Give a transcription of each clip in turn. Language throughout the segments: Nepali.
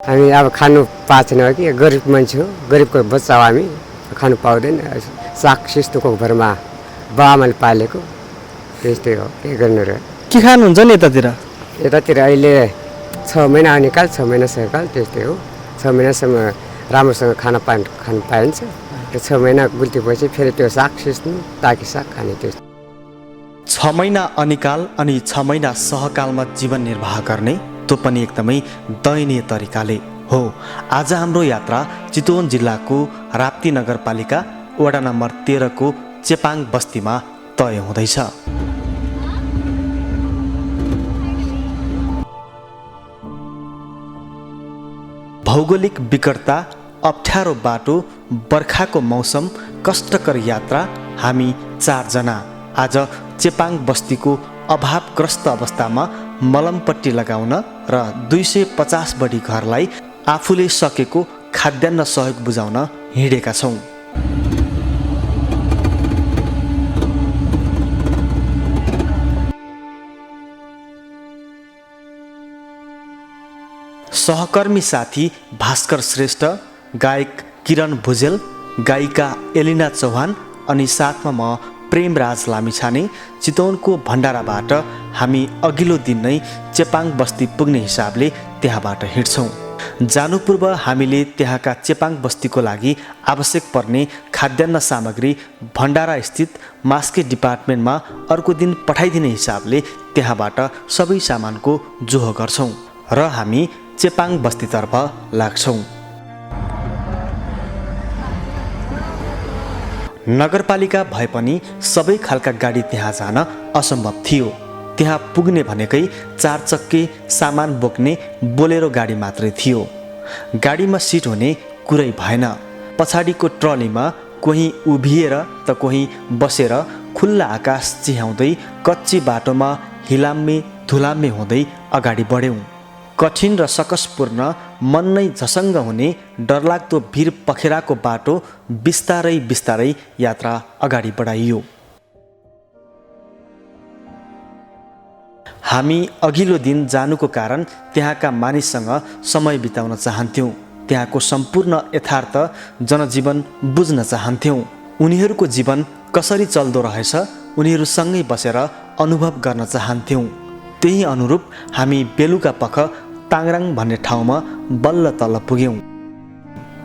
हामी अब खानु पाएको छैन कि गरिब मान्छे हो, गरिबको बच्चा हो हामी, खानु पाउँदैन। साग सिस्नुको भरमा बाआमाले पालेको त्यस्तै हो, के गर्नु र। के खानुहुन्छ नि यतातिर? यतातिर अहिले 6 महिना निकाल 6 महिना सकाल त्यस्तै हो। 6 महिनासम्म राम्रोसँग खानु पाइन्छ। त्यो 6 महिना गुल्टेपछि फेरि त्यो साग सिस्नु ताकि साग खाने त्यस्तो। 6 महिना अनिकाल अनि 6 महिना सहकालमा जीवन निर्वाह गर्ने, त्यो पनि एकदमै दयनीय तरिकाले हो। आज हाम्रो यात्रा चितवन जिल्लाको राप्ती नगरपालिका वडा नम्बर 13 को चेपाङ बस्तीमा तय हुँदैछ। भौगोलिक विकटता, अप्ठ्यारो बाटो, बर्खाको मौसम, कष्टकर यात्रा। हामी 4 जना आज चेपाङ बस्तीको अभावग्रस्त अवस्थामा मलमपट्टी लगाउन र 250 बढी घरलाई आफूले सकेको खाद्यान्न सहयोग बुझाउन हिँडेका छौँ। सहकर्मी साथी भास्कर श्रेष्ठ, गायक किरण भुजेल, गायिका एलिना चौहान अनि साथमा म प्रेमराज लामिछाने चितवनको भण्डाराबाट हामी अघिल्लो दिन नै चेपाङ बस्ती पुग्ने हिसाबले त्यहाँबाट हिँड्छौँ। जानु पूर्व हामीले त्यहाँका चेपाङ बस्तीको लागि आवश्यक पर्ने खाद्यान्न सामग्री भण्डारा स्थित मास्केट डिपार्टमेन्टमा अर्को दिन पठाइदिने हिसाबले त्यहाँबाट सबै सामानको जोहो गर्छौँ र हामी चेपाङ बस्तीतर्फ लाग्छौँ। नगरपालिका भए पनि सबै खालका गाडी त्यहाँ जान असम्भव थियो। त्यहाँ पुग्ने भनेकै 4 चक्के सामान बोक्ने बोलेरो गाडी मात्रै थियो। गाडीमा सिट हुने कुरै भएन। पछाडिको ट्रलीमा कोही उभिएर त कोही बसेर खुल्ला आकाश चिहाउँदै कच्ची बाटोमा हिलाम्मे धुलाम्मे हुँदै अगाडि बढ्यौँ। कठिन र सकसपूर्ण, मन नै झसङ्ग हुने डरलाग्दो भिर पखेराको बाटो बिस्तारै बिस्तारै यात्रा अगाडि बढाइयो। हामी अघिल्लो दिन जानुको कारण त्यहाँका मानिससँग समय बिताउन चाहन्थ्यौँ। त्यहाँको सम्पूर्ण यथार्थ जनजीवन बुझ्न चाहन्थ्यौँ। उनीहरूको जीवन कसरी चल्दो रहेछ उनीहरूसँगै बसेर अनुभव गर्न चाहन्थ्यौँ। त्यही अनुरूप हामी बेलुका पख ताङराङ भन्ने ठाउँमा बल्ल तल पुग्यौँ।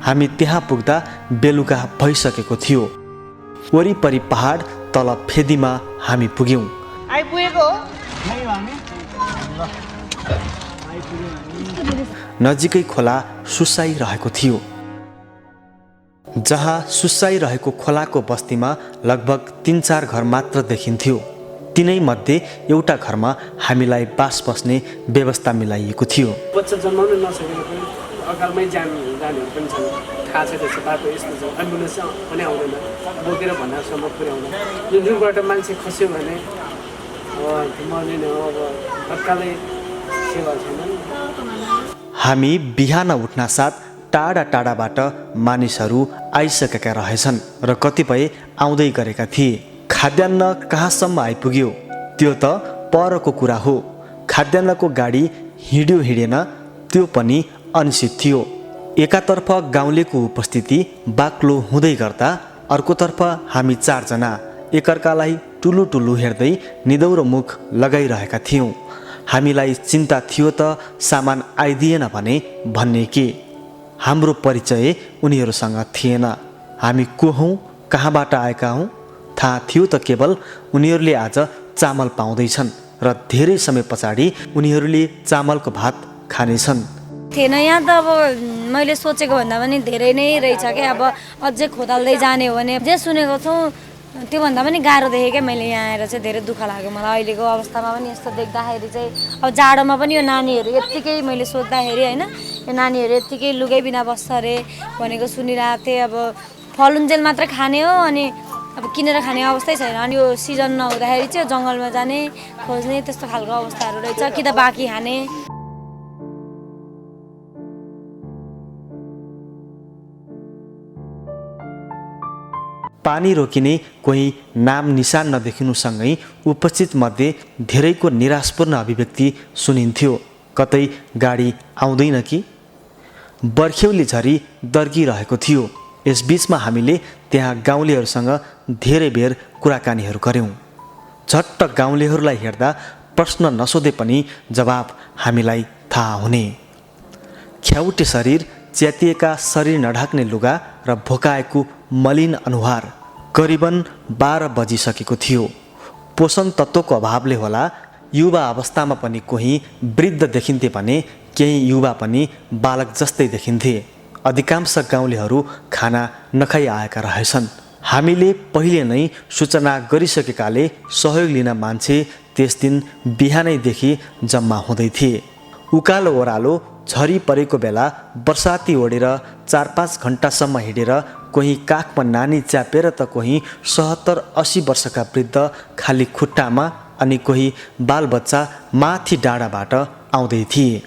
हामी त्यहाँ पुग्दा बेलुका भइसकेको थियो। वरिपरि पहाड, तल फेदीमा हामी पुग्यौँ। नजिकै खोला सुसाइरहेको थियो। जहाँ सुसाइरहेको खोलाको बस्तीमा लगभग 3-4 घर मात्र देखिन्थ्यो। तिनै मध्ये एउटा घरमा हामीलाई बास बस्ने व्यवस्था मिलाइएको थियो। बच्चा जन्माउन नसकेर पनि अकालमै जानेहरू पनि छन्। थाहा छ त्यसको बाटो यस्तो छ, एम्बुलेन्स पनि आउँदैन, बोकेर भन्दासम्म पुर्याउँदैन। यो जुनबाट मान्छे खस्यो भने मर्ने अब तत्कालै सेवा छैन। हामी बिहान उठ्न साथ टाढा टाढाबाट मानिसहरू आइसकेका रहेछन् र कतिपय आउँदै गरेका थिए। खाद्यान्न कहाँसम्म आइपुग्यो त्यो त परको कुरा हो। खाद्यान्नको गाडी हिँड्यो हिँडेन त्यो पनि अनिश्चित थियो। एकातर्फ गाउँलेको उपस्थिति बाक्लो हुँदै गर्दा अर्कोतर्फ हामी 4 जना एकअर्कालाई टुलु टुलु हेर्दै निदौरो मुख लगाइरहेका थियौँ। हामीलाई चिन्ता थियो त सामान आइदिएन भने भन्ने के। हाम्रो परिचय उनीहरूसँग थिएन। हामी को हौँ, कहाँबाट आएका हौँ थाहा थियो त केवल उनीहरूले आज चामल पाउँदैछन् र धेरै समय पछाडि उनीहरूले चामलको भात खानेछन्। थिएन यहाँ त अब मैले सोचेको भन्दा पनि धेरै नै रहेछ क्या। अब अझै खोताल्दै जाने हो भने जे सुनेको छौँ त्योभन्दा पनि गाह्रो देखेँ क्या। मैले यहाँ आएर चाहिँ धेरै दुःख लाग्यो मलाई अहिलेको अवस्थामा पनि। यस्तो देख्दाखेरि चाहिँ अब जाडोमा पनि यो नानीहरू यत्तिकै मैले सोद्धाखेरि होइन, यो नानीहरू यत्तिकै लुगै बिना बस्छ अरे भनेको सुनिरहेको थिएँ। अब फलुन्जेल मात्र खाने हो अनि अब किनेर खाने अवस्थै छैन। अनि यो सिजन नहुँदाखेरि चाहिँ जङ्गलमा जाने खोज्ने त्यस्तो खालको अवस्थाहरू रहेछ कि त बाँकी खाने। पानी रोकिने कोही नाम निशान नदेखिनुसँगै उपस्थित मध्ये धेरैको निराशपूर्ण अभिव्यक्ति सुनिन्थ्यो। कतै गाडी आउँदैन कि, बर्खेउली झरी दर्किरहेको थियो। यसबीचमा हामीले त्यहाँ गाउँलेहरूसँग धेरै बेर कुराकानीहरू गऱ्यौँ। झट्ट गाउँलेहरूलाई हेर्दा प्रश्न नसोधे पनि जवाब हामीलाई थाहा हुने। ख्याउटे शरीर, च्यातिएका शरीर नढाक्ने लुगा र भोकाएको मलिन अनुहार। करिबन 12 बजिसकेको थियो। पोषण तत्त्वको अभावले होला युवा अवस्थामा पनि कोही वृद्ध देखिन्थे भने केही युवा पनि बालक जस्तै देखिन्थे। अधिकांश गाउँलेहरू खाना नखाई आएका रहेछन्। हामीले पहिले नै सूचना गरिसकेकाले सहयोग लिन मान्छे त्यस दिन बिहानैदेखि जम्मा हुँदै थिए। उकालो ओह्रालो झरी परेको बेला बर्साती ओढेर 4-5 घन्टासम्म हिँडेर कोही काखमा नानी च्यापेर त कोही 70-80 वर्षका वृद्ध खाली खुट्टामा अनि कोही बालबच्चा माथि डाँडाबाट आउँदै थिए।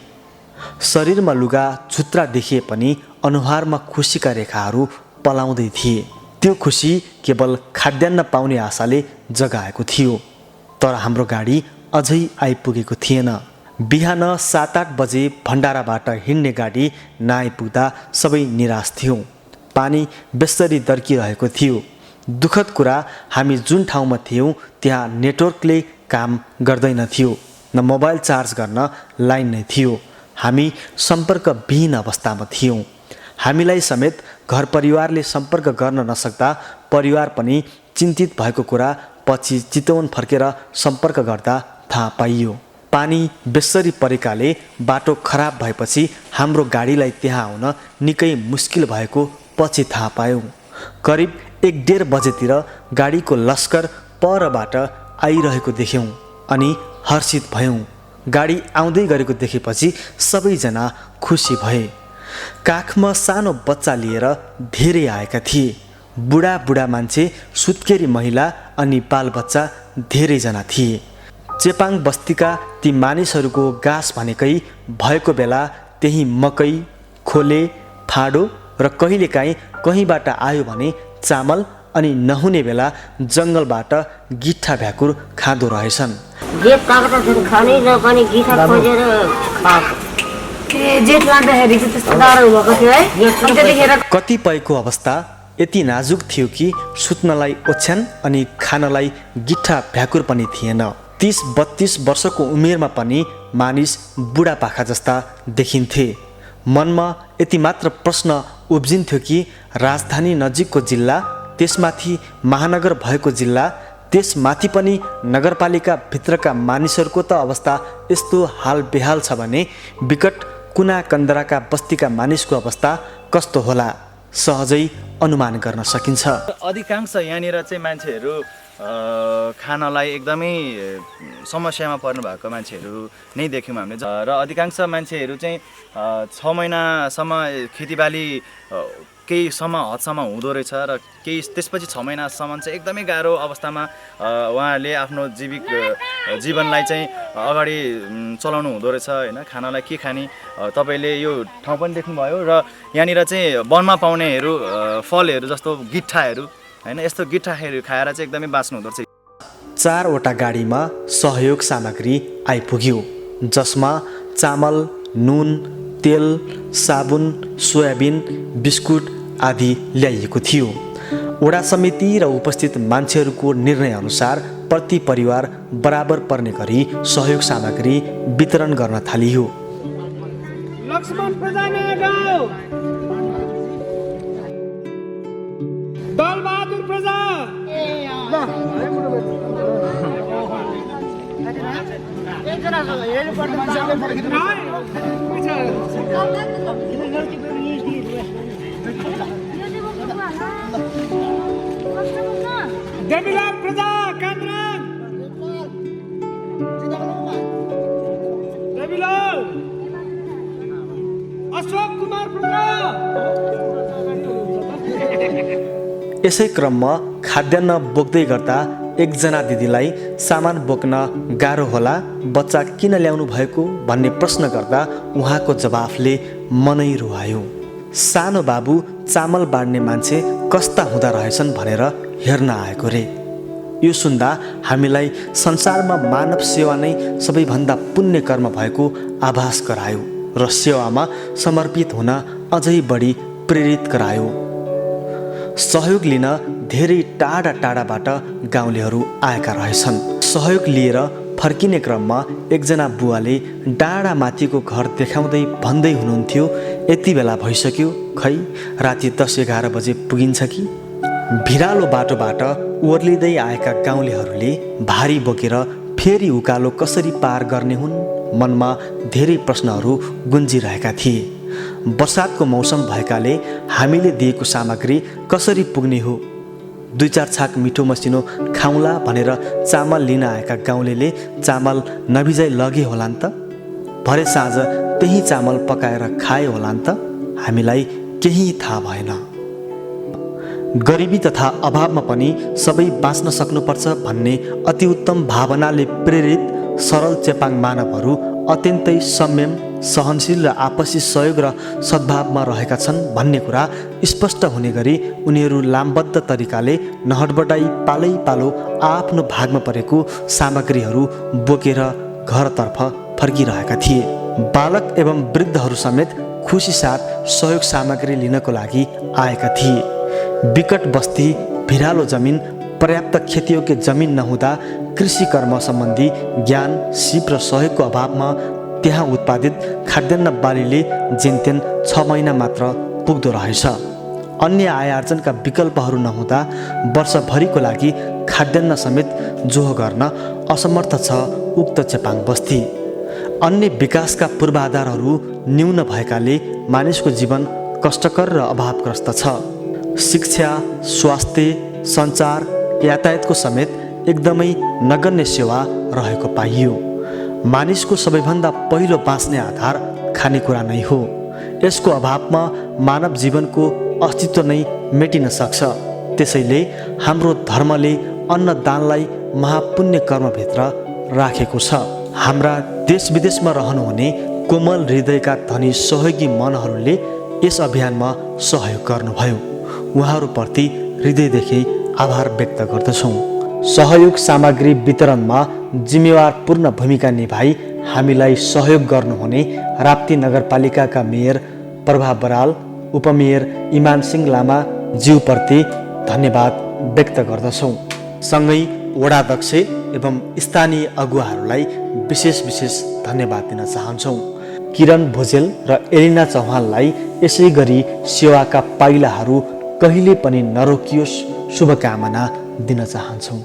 शरीरमा लुगा छुत्रा देखिए पनि अनुहारमा खुसीका रेखाहरू पलाउँदै थिए। त्यो खुसी केवल खाद्यान्न पाउने आशाले जगाएको थियो। तर हाम्रो गाडी अझै आइपुगेको थिएन। बिहान 7-8 बजे भण्डाराबाट हिँड्ने गाडी नआइपुग्दा सबै निराश थियौँ। पानी बेसरी दर्किरहेको थियो। दुःखद कुरा, हामी जुन ठाउँमा थियौँ त्यहाँ नेटवर्कले काम गर्दैनथ्यो, न मोबाइल चार्ज गर्न लाइन नै थियो। हामी सम्पर्कविहीन अवस्थामा थियौँ। हामीलाई समेत घर परिवारले सम्पर्क गर्न नसक्दा परिवार पनि चिन्तित भएको कुरा पछि चितवन फर्केर सम्पर्क गर्दा थाहा पाइयो। पानी बेसरी परेकाले बाटो खराब भएपछि हाम्रो गाडीलाई त्यहाँ आउन निकै मुस्किल भएको पछि थाहा पायौँ। करिब 1-1.5 बजेतिर गाडीको लस्कर परबाट आइरहेको देख्यौँ अनि हर्षित भयौँ। गाडी आउँदै गरेको देखेपछि सबैजना खुसी भए। काखमा सानो बच्चा लिएर धेरै आएका थिए। बुढा मान्छे, सुत्केरी महिला अनि बालबच्चा धेरैजना थिए। चेपाङ बस्तीका ती मानिसहरूको गाँस भनेकै भएको बेला त्यही मकै, खोले, फाँडो र कहिलेकाहीँ कहीँबाट आयो भने चामल अनि नहुने बेला जङ्गलबाट गिट्ठा भ्याकुर खाँदो रहेछन्। कतिपयको अवस्था यति नाजुक थियो कि सुत्नलाई ओछ्यान अनि खानलाई गिट्ठा भ्याकुर पनि थिएन। 30-32 वर्षको उमेरमा पनि मानिस बुढापाखा जस्ता देखिन्थे। मनमा यति मात्र प्रश्न उब्जिन्थ्यो कि राजधानी नजिकको जिल्ला, त्यसमाथि महानगर भएको जिल्ला, त्यसमाथि पनि नगरपालिका भित्रका मानिसहरूको त अवस्था यस्तो हाल बेहाल छ भने विकट कुना कन्दराका बस्तीका मानिसको अवस्था कस्तो होला सहजै अनुमान गर्न सकिन्छ। अधिकांश यहाँनिर चाहिँ मान्छेहरू खानलाई एकदमै समस्यामा पर्नु भएको मान्छेहरू नै देख्यौँ हामीले। र अधिकांश मान्छेहरू चाहिँ 6 महिनासम्म खेतीबाली केही हदसम्म हुँदो रहेछ र केही त्यसपछि 6 महिनासम्म चाहिँ एकदमै गाह्रो अवस्थामा उहाँहरूले आफ्नो जीवनलाई चाहिँ अगाडि चलाउनु हुँदो रहेछ होइन। खानालाई के खाने तपाईँले यो ठाउँ पनि देख्नुभयो र यहाँनिर चाहिँ वनमा पाउनेहरू फलहरू जस्तो गिट्ठाहरू होइन, यस्तो गिट्ठाहरू खाएर चाहिँ एकदमै बाँच्नु हुँदो रहेछ। 4वटा गाडीमा सहयोग सामग्री आइपुग्यो, जसमा चामल, नुन, तेल, साबुन, सोयाबिन, बिस्कुट आदि ल्याइएको थियो। वडा समिति र उपस्थित मान्छेहरूको निर्णय अनुसार प्रति परिवार बराबर पर्ने गरी सहयोग सामग्री वितरण गर्न थालियो। लक्ष्मण प्रजा दलबहादुर प्रजा देवीलाल प्रजा कान्द्राङ, देवीलाल अशोक कुमार प्रजा। यसै क्रममा खाद्यान्न बोक्दै गर्दा एकजना दिदीलाई सामान बोक्न गाह्रो होला, बच्चा किन ल्याउनु भएको भन्ने प्रश्न गर्दा उहाँको जवाफले मनै रुवायो। सानो बाबु चामल बाँड्ने मान्छे कस्ता हुँदा रहेछन् भनेर हेर्न आएको रे। यो सुन्दा हामीलाई संसारमा मानव सेवा नै सबैभन्दा पुण्य कर्म भएको आभास गरायो र सेवामा समर्पित हुन अझै बढी प्रेरित गरायो। सहयोग लिन धेरै टाढा टाढाबाट गाउँलेहरू आएका रहेछन्। सहयोग लिएर फर्किने क्रममा एकजना बुवाले डाँडामाथिको घर देखाउँदै भन्दै हुनुहुन्थ्यो, यति बेला भइसक्यो, खै राति 10-11 बजे पुगिन्छ कि। भिरालो बाटोबाट ओर्लिँदै आएका गाउँलेहरूले भारी बोकेर फेरि उकालो कसरी पार गर्ने हुन्, मनमा धेरै प्रश्नहरू गुन्जिरहेका थिए। बर्सातको मौसम भएकाले हामीले दिएको सामग्री कसरी पुग्ने हो, 2-4 छाक मिठो मसिनो खाउँला भनेर चामल लिन आएका गाउँलेले चामल नभिजाइ लगे होलान् त, भरे साँझ त्यही चामल पकाएर खाए होलान् त, हामीलाई केही थाहा भएन। गरिबी तथा अभावमा पनि सबै बाँच्न सक्नुपर्छ भन्ने अति उत्तम भावनाले प्रेरित सरल चेपाङ मानवहरू अत्यन्तै संयम, सहनशील र आपसी सहयोग र सद्भावमा रहेका छन् भन्ने कुरा स्पष्ट हुने गरी उनीहरू लामबद्ध तरिकाले नहटबडाई पालै पालो आफ्नो भागमा परेको सामग्रीहरू बोकेर घरतर्फ फर्किरहेका थिए। बालक एवं वृद्धहरू समेत खुसी साथ सहयोग सामग्री लिनको लागि आएका थिए। विकट बस्ती, भिरालो जमिन, पर्याप्त खेतीयोग्य जमिन नहुँदा कृषि कर्म सम्बन्धी ज्ञान, सिप र सहयोगको अभावमा त्यहाँ उत्पादित खाद्यान्न बालीले जेनतेन 6 महिना मात्र पुग्दो रहेछ। अन्य आय आर्जनका विकल्पहरू नहुँदा वर्षभरिको लागि खाद्यान्न समेत जोहो गर्न असमर्थ छ उक्त चेपाङ बस्ती। अन्य विकासका पूर्वाधारहरू न्यून भएकाले मानिसको जीवन कष्टकर र अभावग्रस्त छ। शिक्षा, स्वास्थ्य, सञ्चार, यातायातको समेत एकदमै नगण्य सेवा रहेको पाइयो। मानिसको सबैभन्दा पहिलो बाँच्ने आधार खानेकुरा नै हो। यसको अभावमा मानव जीवनको अस्तित्व नै मेटिन सक्छ। त्यसैले हाम्रो धर्मले अन्नदानलाई महापुण्य कर्मभित्र राखेको छ। हाम्रा देश विदेशमा रहनुहुने कोमल हृदयका धनी सहयोगी मनहरूले यस अभियानमा सहयोग गर्नुभयो। उहाँहरूप्रति हृदयदेखि आभार व्यक्त गर्दछौँ। सहयोग सामग्री वितरणमा जिम्मेवारपूर्ण भूमिका निभाई हामीलाई सहयोग गर्नुहुने राप्ती नगरपालिकाका मेयर प्रभा बराल, उपमेयर इमान सिंह लामा ज्यूप्रति धन्यवाद व्यक्त गर्दछौँ। सँगै वडाध्यक्ष एवं स्थानीय अगुवाहरूलाई विशेष धन्यवाद दिन चाहन्छौँ। किरण भुजेल र एलिना चौहानलाई यसै गरी सेवाका पाइलाहरू कहिले पनि नरोकियोस् शुभकामना दिन चाहन्छौँ।